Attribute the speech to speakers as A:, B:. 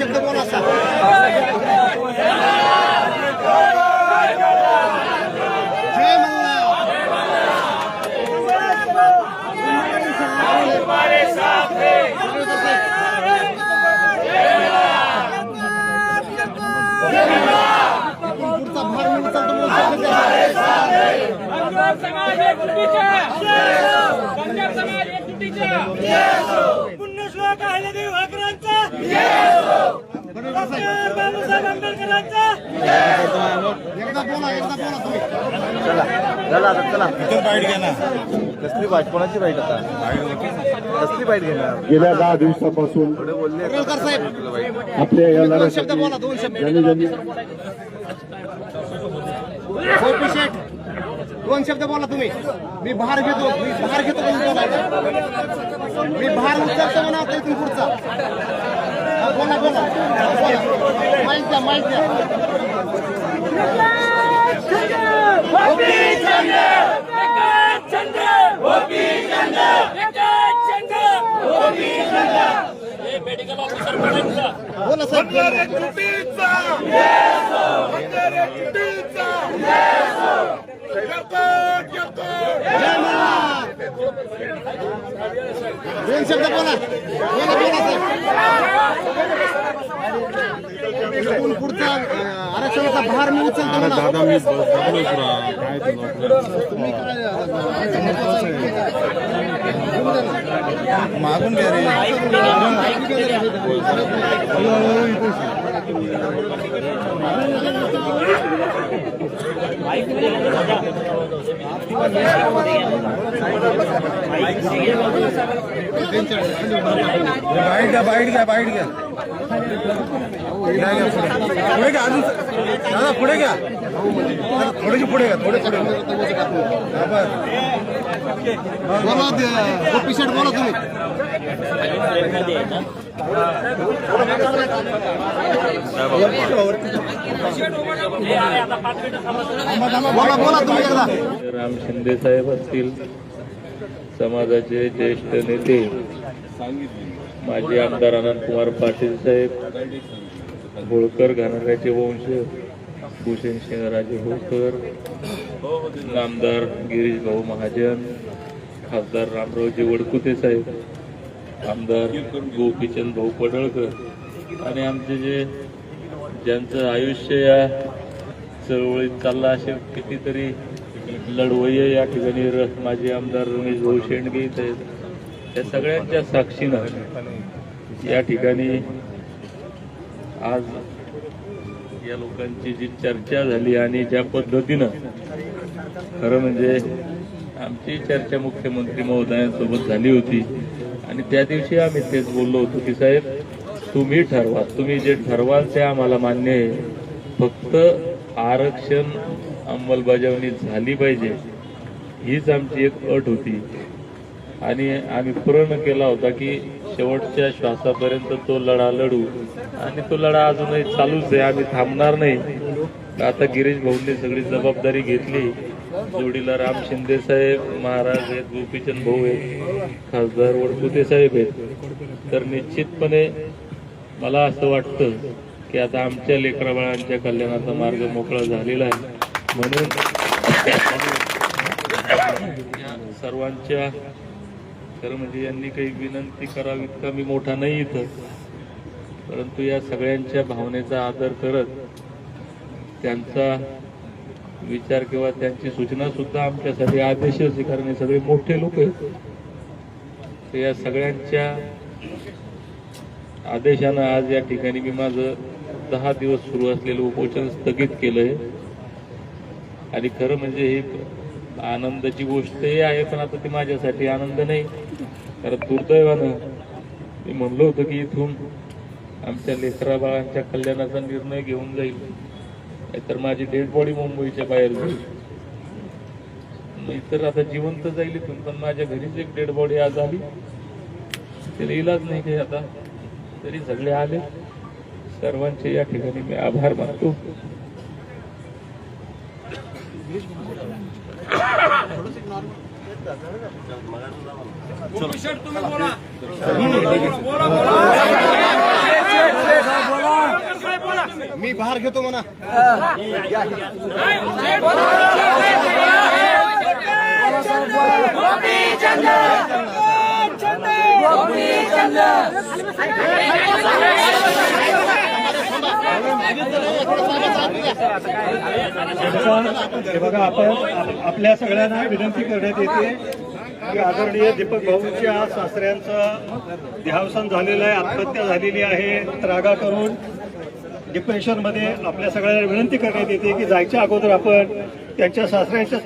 A: शब्द बोला असा जय
B: पुण्यश्लोक अहिल्यादेवी होळकरांचा डॉक्टर बाबासाहेब आंबेडकरांचा
A: एकदा बोला तुम्ही
C: चला बाईट घ्या ना. कसली बाईट, कोणाची बाईट आता कसली बाईट घेणार?
D: गेल्या 10 दिवसापासून
A: रेलकर साहेब
D: आपल्या या
A: दोन
D: लढ्यासाठी
A: शब्द बोला, दोन शब्द.
D: ज्यांनी
A: गोपी शेठ दोन शब्द बोला तुम्ही. मी भार घेतो म्हणून बोलायचं. मी भार उचलतो म्हणा इथून पुढचा. बोला माहिती द्या बोला साहेब. दोन शब्द बोला साहेब. पुढचा आरक्षणाचा भार मी उचलतो म्हणा.
C: मागून घ्या रे. बाईट घ्या पुढे घ्या अजून दादा पुढे घ्या थोडेसे पुढे घ्या थोडे
A: बोला गोपी शेठ बोला तुम्ही. बोला तुम्ही एकदा.
E: राम शिंदे साहेब असतील, समाजाचे ज्येष्ठ नेते माजी आमदार अनंतकुमार पाटील साहेब, होळकर घराण्याचे वंश भूषणसिंहराजे होळकर, आमदार गिरीश भाऊ महाजन, खासदार रामरावजी वडकुते साहेब, आमदार गोपीचंद भाऊ पडळकर आणि आमचे ज्यांचं आयुष्य या चळवळीत चाललं असे कितीतरी लढवय्ये या ठिकाणी माजी आमदार रमेश भाऊ शेंडगे आहेत. त्या सगळ्यांच्या साक्षीनं या ठिकाणी आज या लोकांची जी चर्चा झाली आणि ज्या पद्धतीनं खरं म्हणजे आमची चर्चा मुख्यमंत्री महोदयांसोबत झाली होती आणि त्या दिवशी आम्ही तेच बोललो होतो की साहेब तुम्ही ठरवा, तुम्ही जे ठरवाल ते आम्हाला मान्य आहे, फक्त आरक्षण अंमलबजावणी झाली पाहिजे हीच आमची एक अट होती. आणि आम्ही प्रण केला होता की शेवटच्या श्वासापर्यंत तो लढा लढू आणि तो लढा अजूनही चालूच आहे, आम्ही थांबणार नाही. आता गिरीश भाऊंनी सगळी जबाबदारी घेतली, जोडीला राम शिंदे साहेब महाराज आहेत, गोपीचंद भाऊ आहेत, खासदार वडकुते साहेब आहेत. तर निश्चितपणे मला असं वाटतं की आता आमच्या लेकराबाळांच्या कल्याणाचा मार्ग मोकळा झालेला आहे. म्हणून सर्वांच्या खरं म्हणजे यांनी काही विनंती करावी इतका मी मोठा नाही इथं, परंतु या सगळ्यांच्या भावनेचा आदर करत त्यांचा विचार किंवा त्यांची सूचना सुद्धा आमच्यासाठी आदेशच आहे, कारण हे सगळे मोठे लोक आहेत. तर या सगळ्यांच्या आदेशानं आज या ठिकाणी मी माझं 10 दिवस सुरू असलेलं उपोषण स्थगित केलंय. आणि खरं म्हणजे ही आनंदाची गोष्टही आहे, पण आता ती माझ्यासाठी आनंद नाही, कारण दुर्दैवानं मी म्हणलो होतो की इथून आमच्या लेकरा बाळांच्या कल्याणाचा निर्णय घेऊन जाईल, नाहीतर माझी डेड बॉडी मुंबईच्या बाहेर जाईल, नाहीतर आता जिवंत जाईल इथून. पण माझ्या घरीच एक डेड बॉडी आज आली, त्याला इलाज नाही काही आता, तरी सगळे आले. सर्वांचे या ठिकाणी मी आभार मानतो.
B: तुम्ही बोला.
A: मी भार घेतो म्हणा.
F: हे बघा, आपण आपल्या सगळ्यांना विनंती करण्यात येते की आदरणीय दीपक भाऊंच्या सासऱ्यांचं देहावसान झालेलं आहे, आत्महत्या झालेली आहे. त्रागा करून डिप्रेशनमध्ये आपल्या सगळ्यांना विनंती करण्यात येते की जायच्या अगोदर आपण त्यांच्या सासऱ्यांच्या